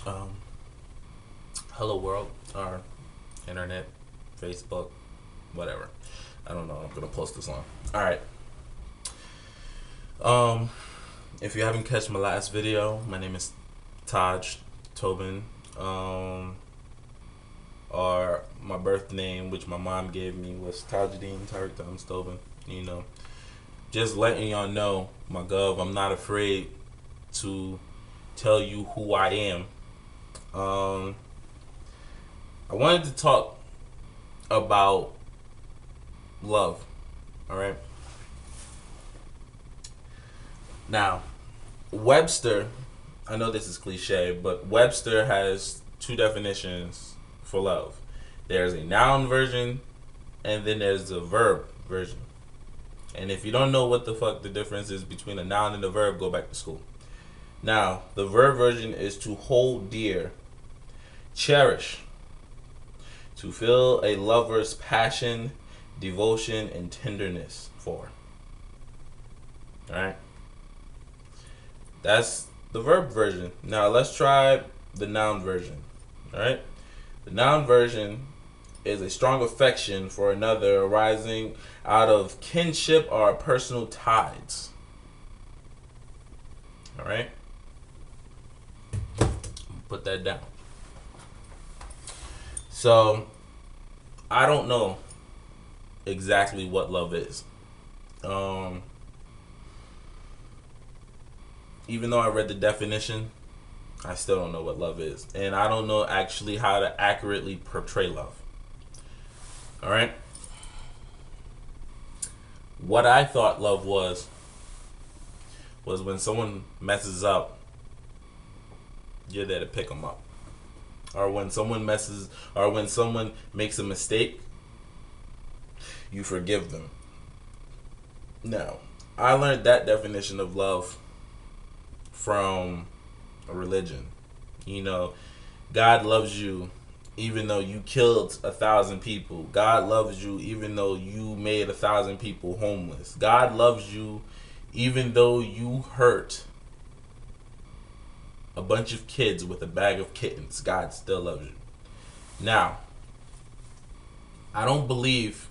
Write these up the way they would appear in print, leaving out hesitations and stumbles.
Um, Hello world, or internet, Facebook, whatever. I don't know. I'm gonna post this on. All right. Um, if you haven't catch my last video, my name is Taj Tobin. Or my birth name, which my mom gave me, was Tajuddin Tariq Thomas Tobin. You know, just letting y'all know, my gov, I'm not afraid to tell you who I am. Um, I wanted to talk about love. All right. Now, Webster, I know this is cliche, but Webster has two definitions for love. There's a noun version, and then there's a verb version. And if you don't know what the fuck the difference is between a noun and a verb, go back to school. Now, the verb version is to hold dear, cherish, to feel a lover's passion, devotion, and tenderness for. Alright? That's the verb version. Now let's try the noun version. Alright? The noun version is a strong affection for another arising out of kinship or personal ties. Alright? Put that down. So, I don't know exactly what love is. Um, Even though I read the definition, I still don't know what love is. And I don't know actually how to accurately portray love. Alright? What I thought love was when someone messes up, you're there to pick them up. Or when someone makes a mistake, you forgive them. Now, I learned that definition of love from a religion. You know, God loves you even though you killed 1,000 people. God loves you even though you made 1,000 people homeless. God loves you even though you hurt a bunch of kids with a bag of kittens. God still loves you. Now, I don't believe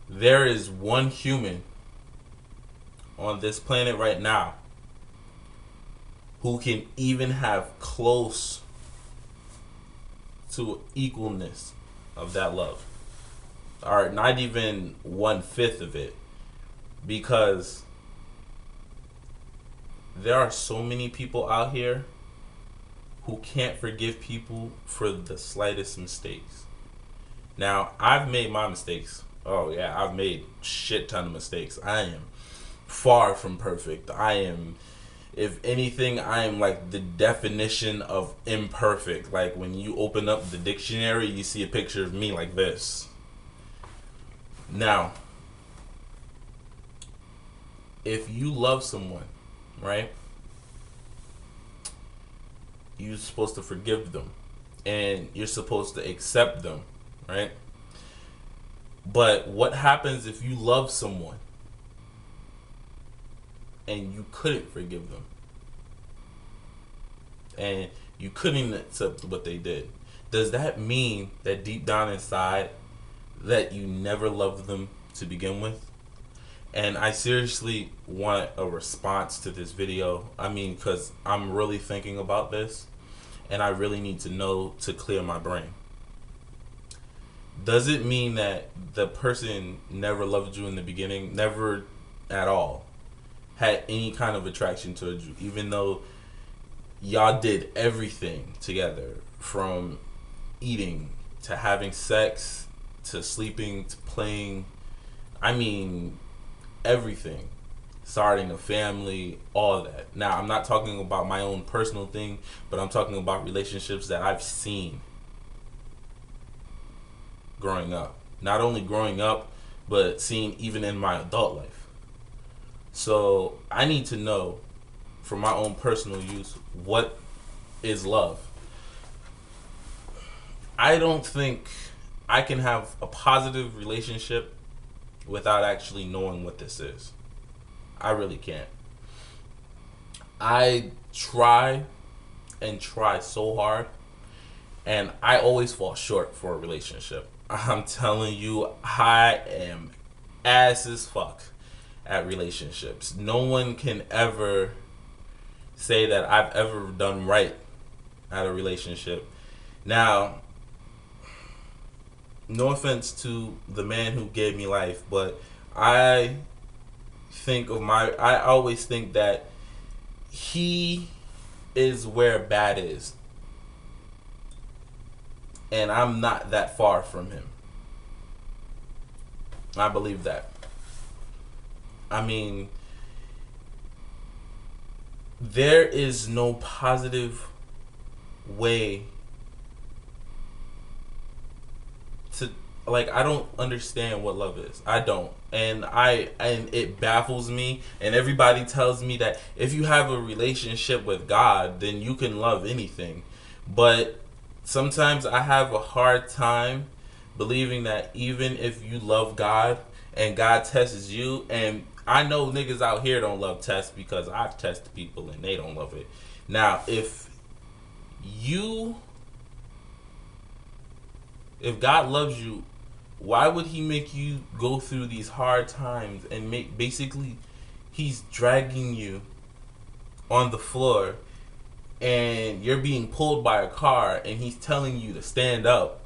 there is one human on this planet right now who can even have close to equalness of that love. Or not even 1/5 of it. Because there are so many people out here who can't forgive people for the slightest mistakes. Now, I've made my mistakes. Oh yeah, I've made shit ton of mistakes. I am far from perfect. I am, if anything, I am like the definition of imperfect. Like when you open up the dictionary, you see a picture of me like this. Now, if you love someone, right? You're supposed to forgive them and you're supposed to accept them, right? But what happens if you love someone and you couldn't forgive them and you couldn't accept what they did? Does that mean that deep down inside that you never loved them to begin with? And I seriously want a response to this video. I mean, because I'm really thinking about this and I really need to know to clear my brain. Does it mean that the person never loved you in the beginning, never at all had any kind of attraction towards you, even though y'all did everything together, from eating to having sex to sleeping to playing? I mean, everything. Starting a family, all of that. Now, I'm not talking about my own personal thing, but I'm talking about relationships that I've seen growing up. Not only growing up, but seeing even in my adult life. So I need to know, for my own personal use, what is love. I don't think I can have a positive relationship without actually knowing what this is. I really can't. I try and try so hard, and I always fall short for a relationship. I'm telling you, I am ass as fuck at relationships. No one can ever say that I've ever done right at a relationship. Now, no offense to the man who gave me life, but I I always think that he is where bad is, and I'm not that far from him. I believe that. I mean, there is no positive way to, like, I don't understand what love is. I don't. And it baffles me, and everybody tells me that if you have a relationship with God, then you can love anything. But sometimes I have a hard time believing that even if you love God and God tests you, and I know niggas out here don't love tests because I've tested people and they don't love it. Now, you if God loves you, why would he make you go through these hard times and basically he's dragging you on the floor and you're being pulled by a car and he's telling you to stand up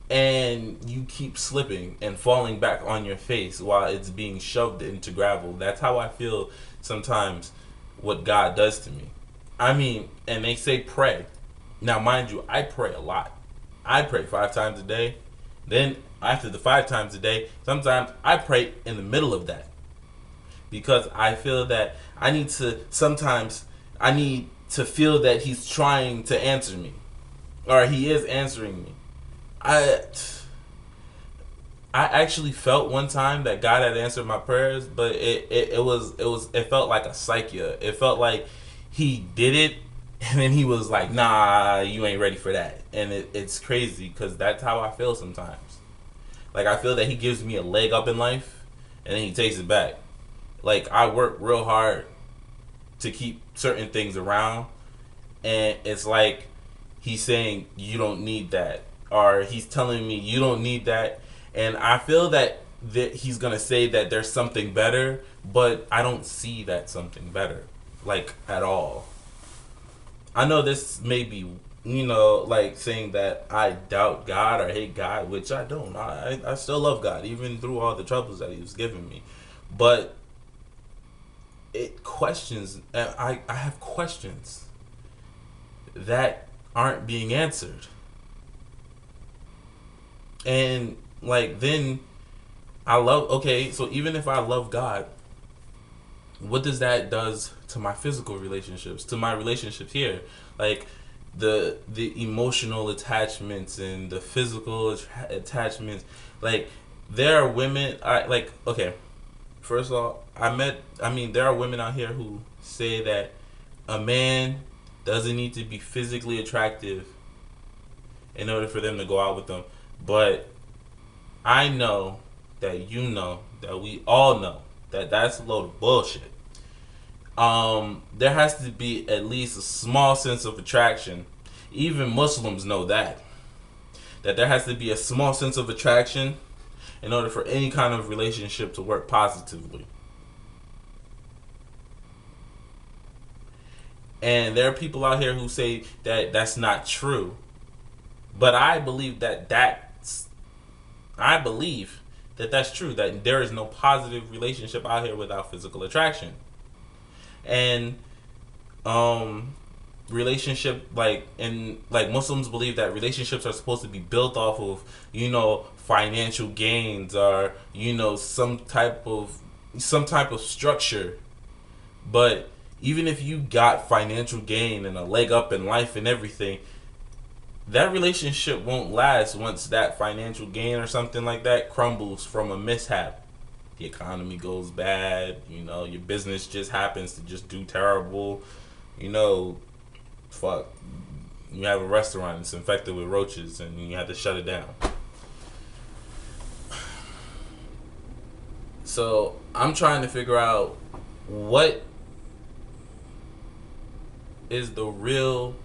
and you keep slipping and falling back on your face while it's being shoved into gravel. That's how I feel sometimes what God does to me. I mean, and they say pray. Now, mind you, I pray a lot. I pray 5 times a day. Then, after the 5 times a day, sometimes I pray in the middle of that. Because I feel that I need to feel that he's trying to answer me. Or he is answering me. I actually felt one time that God had answered my prayers, but it felt like a psychia. It felt like he did it and then he was like, nah, you ain't ready for that. And it's crazy because that's how I feel sometimes. Like, I feel that he gives me a leg up in life and then he takes it back. Like, I work real hard to keep certain things around, and it's like he's saying you don't need that, or he's telling me you don't need that, and I feel that he's gonna say that there's something better, but I don't see that something better, like, at all. I know this may be, like saying that I doubt God or hate God, which I don't. I still love God, even through all the troubles that he was giving me. But it questions, I have questions that aren't being answered. And, like, then okay, so even if I love God, what does that does to my physical relationships, to my relationships here? Like, the emotional attachments and the physical attachments. Like, there are women, okay, first of all, there are women out here who say that a man doesn't need to be physically attractive in order for them to go out with them. But I know that that we all know that that's a load of bullshit. There has to be at least a small sense of attraction. Even Muslims know that there has to be a small sense of attraction in order for any kind of relationship to work positively. And there are people out here who say that that's not true. But I believe that that's true, that there is no positive relationship out here without physical attraction. And Muslims believe that relationships are supposed to be built off of, financial gains, or, some type of structure. But even if you got financial gain and a leg up in life and everything, that relationship won't last once that financial gain or something like that crumbles from a mishap. The economy goes bad, your business just happens to just do terrible, fuck. You have a restaurant that's infected with roaches and you have to shut it down. So I'm trying to figure out what is the real,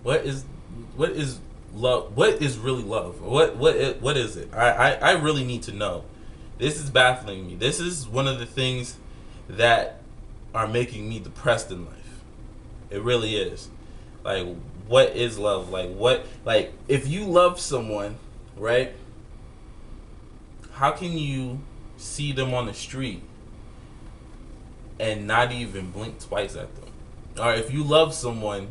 what is love, what is really love, what is it? I really need to know. This is baffling me. This is one of the things that are making me depressed in life. It really is. Like, what is love? Like if you love someone, right? How can you see them on the street and not even blink twice at them? Or if you love someone,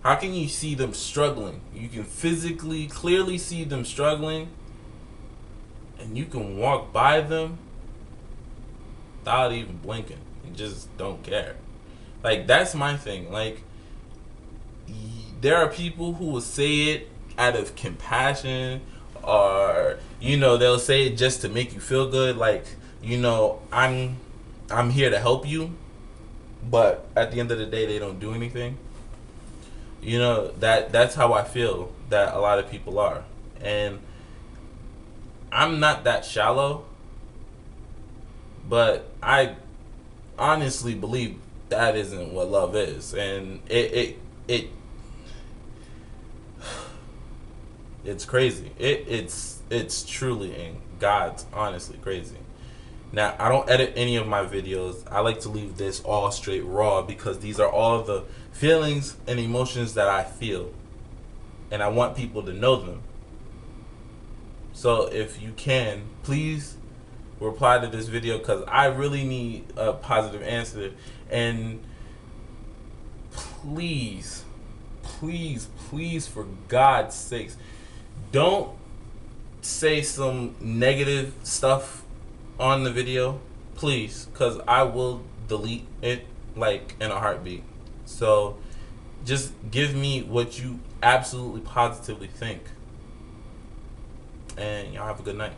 how can you see them struggling? You can physically, clearly see them struggling, and you can walk by them without even blinking and just don't care. Like, that's my thing. Like, there are people who will say it out of compassion, or they'll say it just to make you feel good. Like, I'm here to help you, but at the end of the day, they don't do anything. That's how I feel that a lot of people are, and I'm not that shallow, but I honestly believe that isn't what love is, and it's crazy. It's truly, and God's honestly crazy. Now, I don't edit any of my videos. I like to leave this all straight raw because these are all the feelings and emotions that I feel, and I want people to know them. So if you can, please reply to this video, because I really need a positive answer. And please, for God's sakes, don't say some negative stuff on the video, please, because I will delete it like in a heartbeat. So just give me what you absolutely positively think, and y'all have a good night.